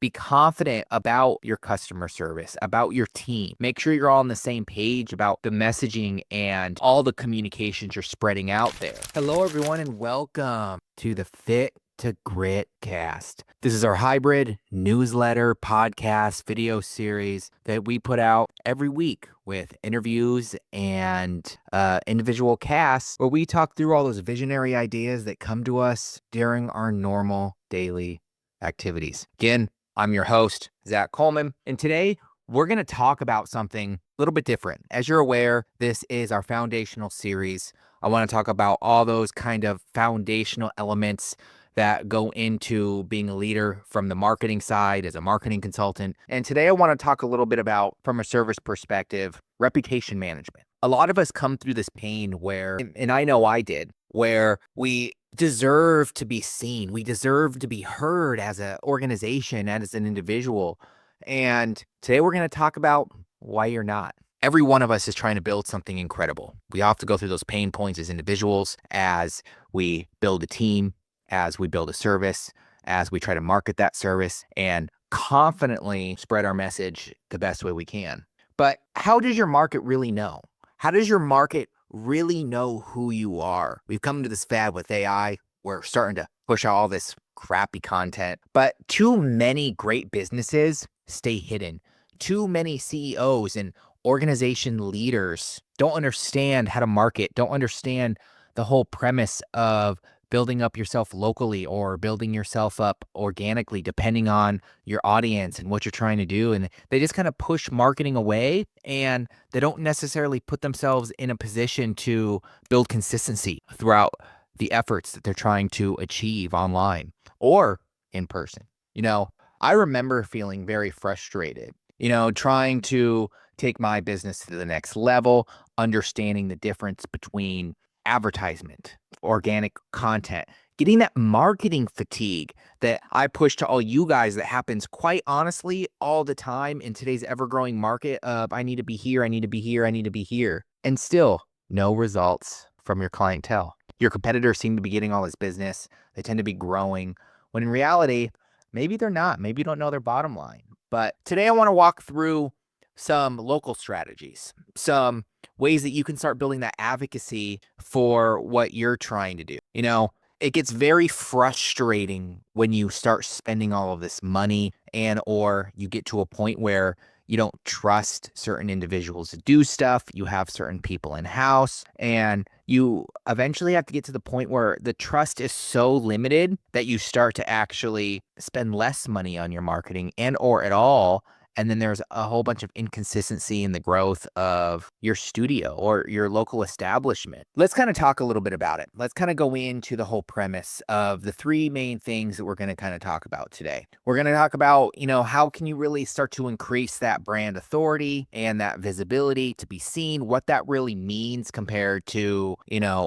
Be confident about your customer service, about your team. Make sure you're all on the same page about the messaging and all the communications you're spreading out there. Hello, everyone, and welcome to the Fit to Grit cast. This is our hybrid newsletter, podcast, video series that we put out every week with interviews and individual casts where we talk through all those visionary ideas that come to us during our normal daily activities. Again, I'm your host, Zach Coleman, and today we're going to talk about something a little bit different. As you're aware, this is our foundational series. I want to talk about all those kind of foundational elements that go into being a leader from the marketing side as a marketing consultant. And today I want to talk a little bit about, from a service perspective, reputation management. A lot of us come through this pain where, and I know I did, where we deserve to be seen. We deserve to be heard as an organization and as an individual. And today we're going to talk about why you're not. Every one of us is trying to build something incredible. We all have to go through those pain points as individuals, as we build a team, as we build a service, as we try to market that service and confidently spread our message the best way we can. But how does your market really know? How does your market really know who you are? We've come to this fad with AI. We're starting to push out all this crappy content, but too many great businesses stay hidden. Too many CEOs and organization leaders don't understand how to market, don't understand the whole premise of building up yourself locally or building yourself up organically, depending on your audience and what you're trying to do. And they just kind of push marketing away, and they don't necessarily put themselves in a position to build consistency throughout the efforts that they're trying to achieve online or in person. I remember feeling very frustrated, trying to take my business to the next level, understanding the difference between advertisement, organic content, getting that marketing fatigue that I push to all you guys that happens quite honestly all the time in today's ever-growing market of I need to be here, I need to be here, I need to be here, and still no results from your clientele. Your competitors seem to be getting all this business. They tend to be growing, when in reality, maybe they're not. Maybe you don't know their bottom line. But today I want to walk through some local strategies, some ways that you can start building that advocacy for what you're trying to do. It gets very frustrating when you start spending all of this money or you get to a point where you don't trust certain individuals to do stuff. You have certain people in house, and you eventually have to get to the point where the trust is so limited that you start to actually spend less money on your marketing or at all. And then there's a whole bunch of inconsistency in the growth of your studio or your local establishment. Let's kind of talk a little bit about it. Let's kind of go into the whole premise of the three main things that we're going to kind of talk about today. We're going to talk about, how can you really start to increase that brand authority and that visibility to be seen, what that really means compared to,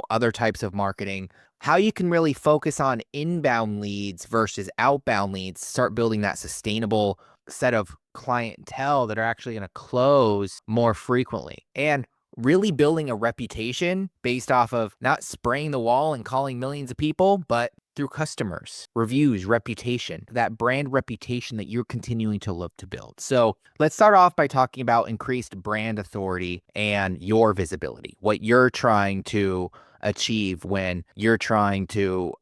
other types of marketing, how you can really focus on inbound leads versus outbound leads, start building that sustainable set of clientele that are actually going to close more frequently, and really building a reputation based off of not spraying the wall and calling millions of people, but through customers, reviews, reputation, that brand reputation that you're continuing to look to build. So let's start off by talking about increased brand authority and your visibility, what you're trying to achieve when you're trying to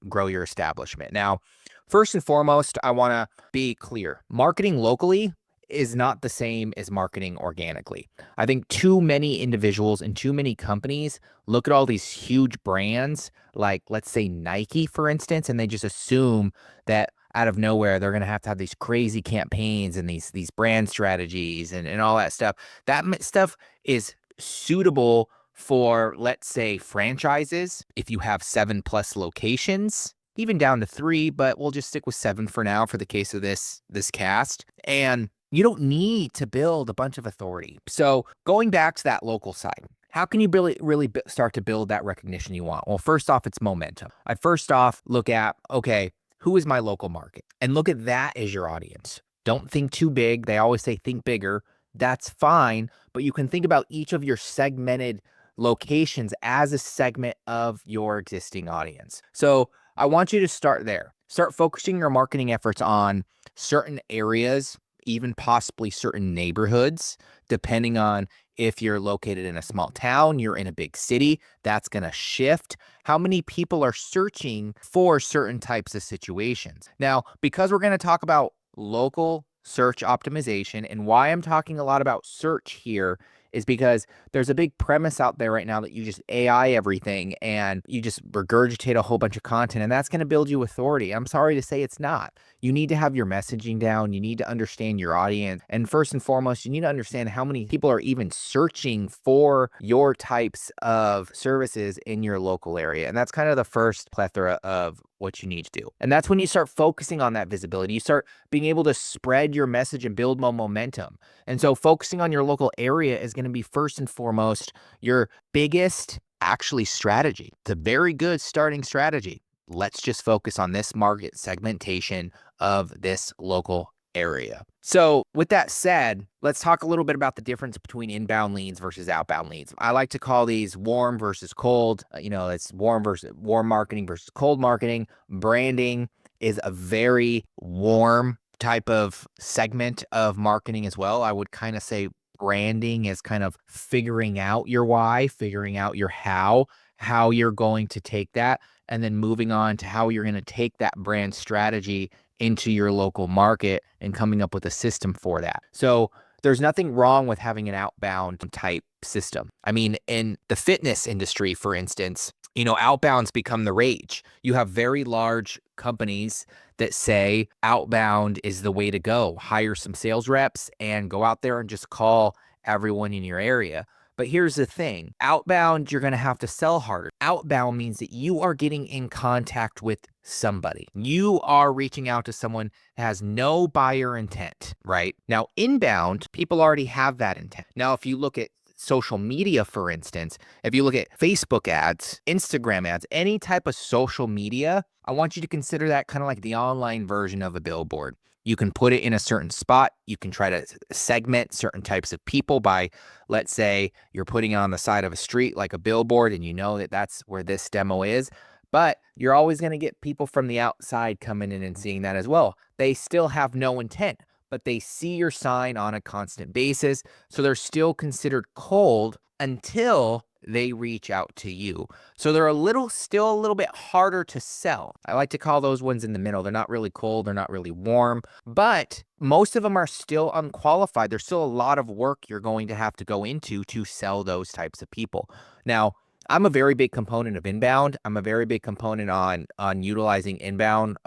grow your establishment. Now, first and foremost, I want to be clear. Marketing locally is not the same as marketing organically. I think too many individuals and too many companies look at all these huge brands, like let's say Nike, for instance, and they just assume that out of nowhere, they're going to have these crazy campaigns and these brand strategies and all that stuff. That stuff is suitable for, let's say, franchises. If you have 7+ locations, even down to 3, but we'll just stick with 7 for now for the case of this cast. And you don't need to build a bunch of authority. So going back to that local side, how can you really start to build that recognition you want? Well, first off, it's momentum. I first off look at, okay, who is my local market? And look at that as your audience. Don't think too big. They always say think bigger. That's fine, but you can think about each of your segmented locations as a segment of your existing audience. So I want you to start there. Start focusing your marketing efforts on certain areas, even possibly certain neighborhoods, depending on if you're located in a small town, you're in a big city, that's going to shift how many people are searching for certain types of situations. Now, because we're going to talk about local search optimization, and why I'm talking a lot about search here is because there's a big premise out there right now that you just AI everything and you just regurgitate a whole bunch of content, and that's going to build you authority. I'm sorry to say it's not. You need to have your messaging down. You need to understand your audience. And first and foremost, you need to understand how many people are even searching for your types of services in your local area. And that's kind of the first plethora of what you need to do. And that's when you start focusing on that visibility. You start being able to spread your message and build more momentum. And so focusing on your local area is going to be first and foremost your biggest actually strategy. It's a very good starting strategy. Let's just focus on this market segmentation of this local area. So with that said, let's talk a little bit about the difference between inbound leads versus outbound leads. I like to call these warm versus cold. It's warm marketing versus cold marketing. Branding is a very warm type of segment of marketing as well. I would kind of say branding is kind of figuring out your why, figuring out your how you're going to take that, and then moving on to how you're going to take that brand strategy into your local market and coming up with a system for that. So there's nothing wrong with having an outbound type system. I mean, in the fitness industry, for instance, outbound's become the rage. You have very large companies that say outbound is the way to go. Hire some sales reps and go out there and just call everyone in your area. But here's the thing. Outbound, you're going to have to sell harder. Outbound means that you are getting in contact with somebody. You are reaching out to someone that has no buyer intent, right? Now, inbound, people already have that intent. Now, if you look at social media, for instance, if you look at Facebook ads, Instagram ads, any type of social media, I want you to consider that kind of like the online version of a billboard. You can put it in a certain spot. You can try to segment certain types of people by, let's say, you're putting it on the side of a street like a billboard, and you know that that's where this demo is. But you're always going to get people from the outside coming in and seeing that as well. They still have no intent, but they see your sign on a constant basis. So they're still considered cold until they reach out to you. So they're still a little bit harder to sell. I like to call those ones in the middle. They're not really cold. They're not really warm, but most of them are still unqualified. There's still a lot of work you're going to have to go into to sell those types of people. Now, I'm a very big component of inbound. I'm a very big component on utilizing inbound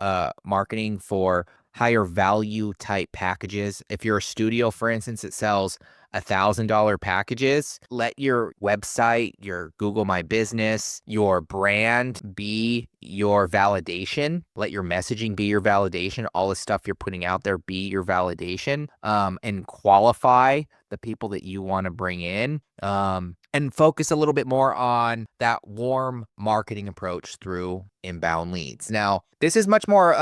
marketing for higher value type packages. If you're a studio, for instance, that sells $1,000 packages, let your website, your Google My Business, your brand be your validation. Let your messaging be your validation. All the stuff you're putting out there be your validation, and qualify the people that you want to bring in. And focus a little bit more on that warm marketing approach through inbound leads. Now, this is much more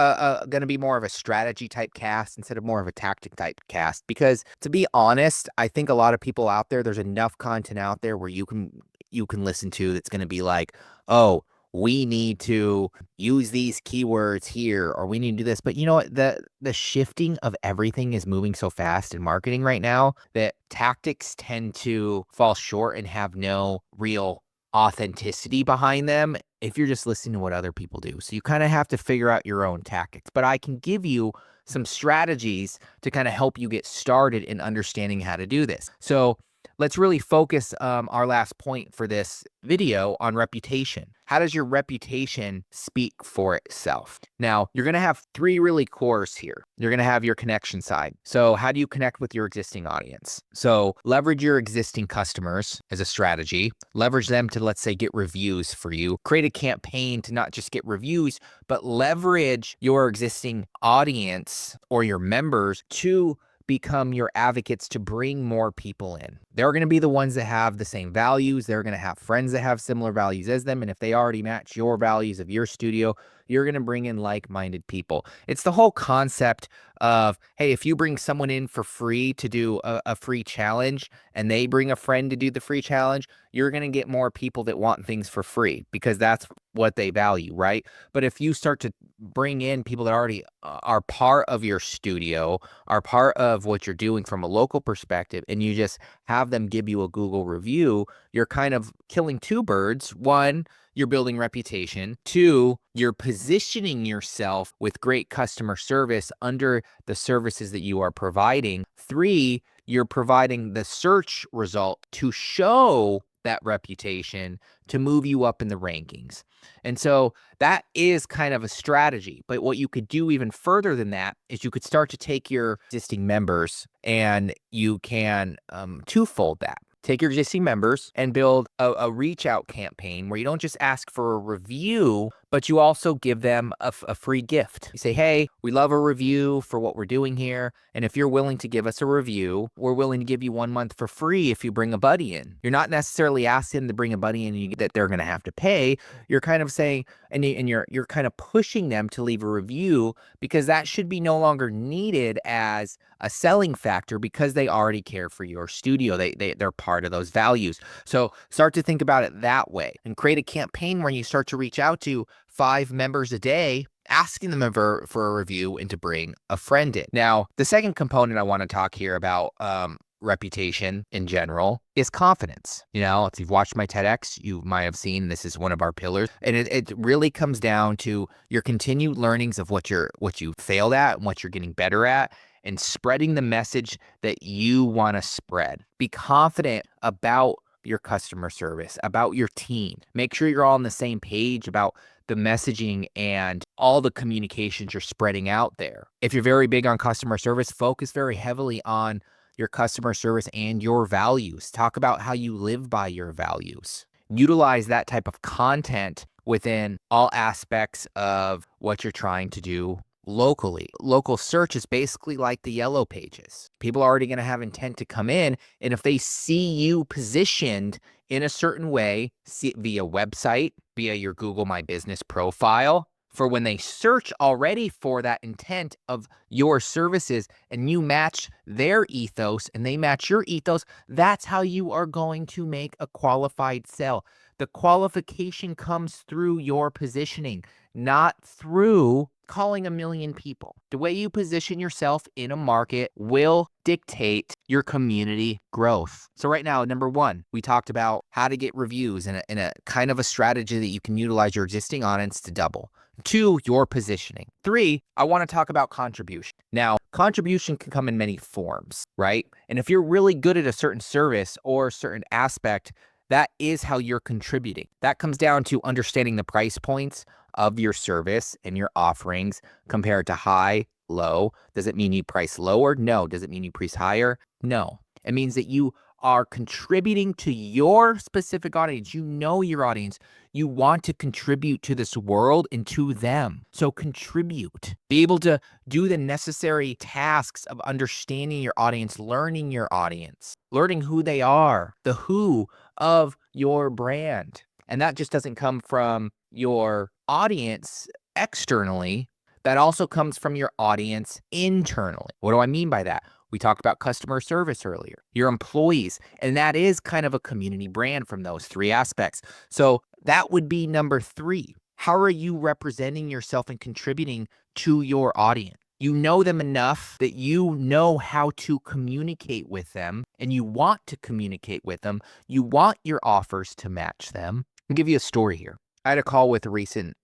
going to be more of a strategy type cast instead of more of a tactic type cast, because to be honest, I think a lot of people out there, there's enough content out there where you can listen to that's going to be like, oh, we need to use these keywords here, or we need to do this. But you know what? The shifting of everything is moving so fast in marketing right now that tactics tend to fall short and have no real authenticity behind them if you're just listening to what other people do. So you kind of have to figure out your own tactics. But I can give you some strategies to kind of help you get started in understanding how to do this. So let's really focus our last point for this video on reputation. How does your reputation speak for itself? Now, you're going to have three really cores here. You're going to have your connection side. So how do you connect with your existing audience? So leverage your existing customers as a strategy. Leverage them to, let's say, get reviews for you. Create a campaign to not just get reviews, but leverage your existing audience or your members to become your advocates to bring more people in. They're going to be the ones that have the same values. They're going to have friends that have similar values as them. And if they already match your values of your studio, you're going to bring in like-minded people. It's the whole concept of, hey, if you bring someone in for free to do a free challenge and they bring a friend to do the free challenge, you're going to get more people that want things for free because that's what they value, right? But if you start to bring in people that already are part of your studio, are part of what you're doing from a local perspective, and you just have them give you a Google review, you're kind of killing two birds. One, you're building reputation. Two, you're positioning yourself with great customer service under the services that you are providing. Three, you're providing the search result to show that reputation to move you up in the rankings. And so that is kind of a strategy. But what you could do even further than that is you could start to take your existing members and you can twofold that. Take your existing members and build a reach out campaign where you don't just ask for a review, but you also give them a free gift. You say, hey, we love a review for what we're doing here. And if you're willing to give us a review, we're willing to give you 1 month for free if you bring a buddy in. You're not necessarily asking them to bring a buddy in that they're going to have to pay. You're kind of saying, and you're kind of pushing them to leave a review because that should be no longer needed as a selling factor because they already care for your studio. They're part of those values. So start to think about it that way and create a campaign where you start to reach out to 5 members a day, asking them for a review and to bring a friend in. Now, the second component I want to talk here about reputation in general is confidence. If you've watched my TEDx, you might have seen this is one of our pillars. And it really comes down to your continued learnings of what you failed at and what you're getting better at, and spreading the message that you want to spread. Be confident about your customer service, about your team. Make sure you're all on the same page about the messaging and all the communications you're spreading out there. If you're very big on customer service, focus very heavily on your customer service and your values. Talk about how you live by your values. Utilize that type of content within all aspects of what you're trying to do locally. Local search is basically like the yellow pages. People are already going to have intent to come in, and if they see you positioned in a certain way, via website, via your Google My Business profile, for when they search already for that intent of your services and you match their ethos and they match your ethos, that's how you are going to make a qualified sale. The qualification comes through your positioning, not through calling a million people. The way you position yourself in a market will dictate your community growth. So right now, number one, we talked about how to get reviews in a kind of a strategy that you can utilize your existing audience to double. 2, your positioning. 3, I want to talk about contribution. Now, contribution can come in many forms, right? And if you're really good at a certain service or a certain aspect, that is how you're contributing. That comes down to understanding the price points of your service and your offerings compared to high, low. Does it mean you price lower? No. Does it mean you price higher? No. It means that you are contributing to your specific audience. You know your audience. You want to contribute to this world and to them. So contribute. Be able to do the necessary tasks of understanding your audience, learning your audience, learning who they are, the who of your brand. And that just doesn't come from your audience externally. That also comes from your audience internally. What do I mean by that? We talked about customer service earlier, your employees, and that is kind of a community brand from those 3 aspects. So that would be number 3. How are you representing yourself and contributing to your audience? You know them enough that you know how to communicate with them, and you want to communicate with them. You want your offers to match them. I'll give you a story here. I had a call with a recent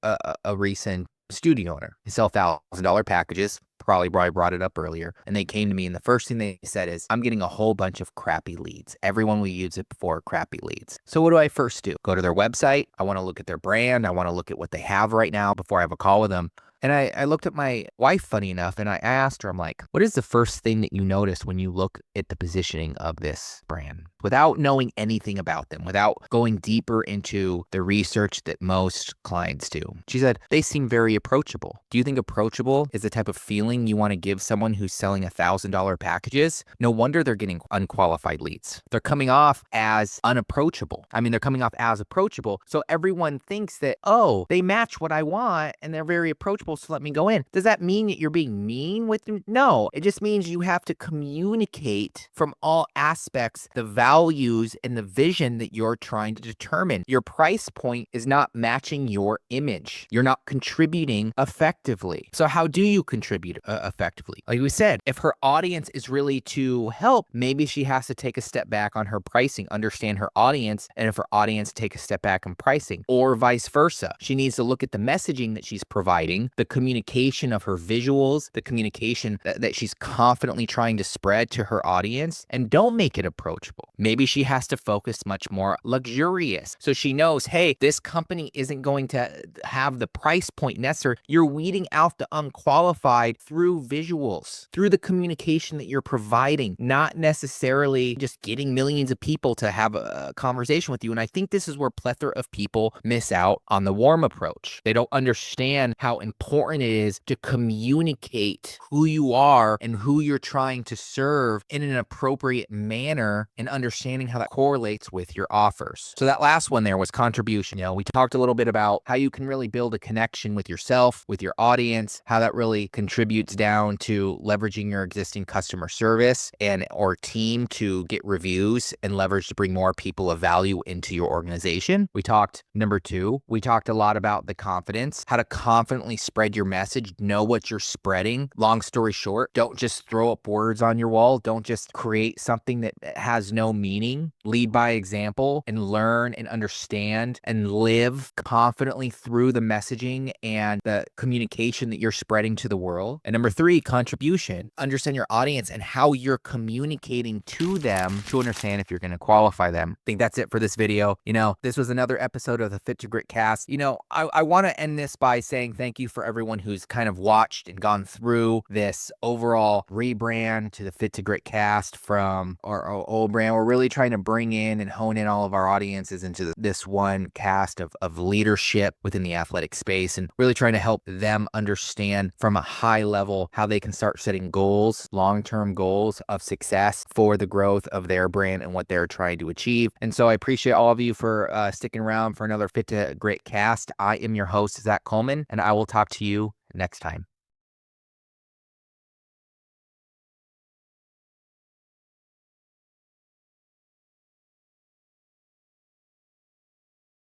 studio owner. They sell $1,000 packages. Probably brought it up earlier. And they came to me, and the first thing they said is, I'm getting a whole bunch of crappy leads. Everyone will use it for crappy leads. So what do I first do? Go to their website. I want to look at their brand. I want to look at what they have right now before I have a call with them. And I looked at my wife, funny enough, and I asked her, I'm like, what is the first thing that you notice when you look at the positioning of this brand? Without knowing anything about them, without going deeper into the research that most clients do. She said, they seem very approachable. Do you think approachable is the type of feeling you want to give someone who's selling $1,000 packages? No wonder they're getting unqualified leads. They're coming off as unapproachable. I mean, they're coming off as approachable. So everyone thinks that, oh, they match what I want and they're very approachable, so let me go in. Does that mean that you're being mean with them? No, it just means you have to communicate from all aspects the values and the vision that you're trying to determine. Your price point is not matching your image. You're not contributing effectively. So how do you contribute effectively? Like we said, if her audience is really to help, maybe she has to take a step back on her pricing, understand her audience, and if her audience take a step back in pricing, or vice versa. She needs to look at the messaging that she's providing, the communication of her visuals, the communication that she's confidently trying to spread to her audience, and don't make it approachable. Maybe she has to focus much more luxurious. So she knows, hey, this company isn't going to have the price point necessary. You're weeding out the unqualified through visuals, through the communication that you're providing, not necessarily just getting millions of people to have a conversation with you. And I think this is where plethora of people miss out on the warm approach. They don't understand how important it is to communicate who you are and who you're trying to serve in an appropriate manner, and understanding how that correlates with your offers. So that last one there was contribution. We talked a little bit about how you can really build a connection with yourself, with your audience, how that really contributes down to leveraging your existing customer service and or team to get reviews and leverage to bring more people of value into your organization. We talked number 2, we talked a lot about the confidence, how to confidently spread your message, know what you're spreading. Long story short, don't just throw up words on your wall. Don't just create something that has no meaning. Lead by example and learn and understand and live confidently through the messaging and the communication that you're spreading to the world. And number 3, contribution. Understand your audience and how you're communicating to them to understand if you're going to qualify them. I think that's it for this video. This was another episode of the Fit to Grit cast. I want to end this by saying thank you for everyone who's kind of watched and gone through this overall rebrand to the Fit to Grit cast from our old brand. We're really trying to bring in and hone in all of our audiences into this one cast of leadership within the athletic space, and really trying to help them understand from a high level how they can start setting goals, long-term goals of success for the growth of their brand and what they're trying to achieve. And so I appreciate all of you for sticking around for another Fit to Grit cast. I am your host, Zach Coleman, and I will talk to you next time.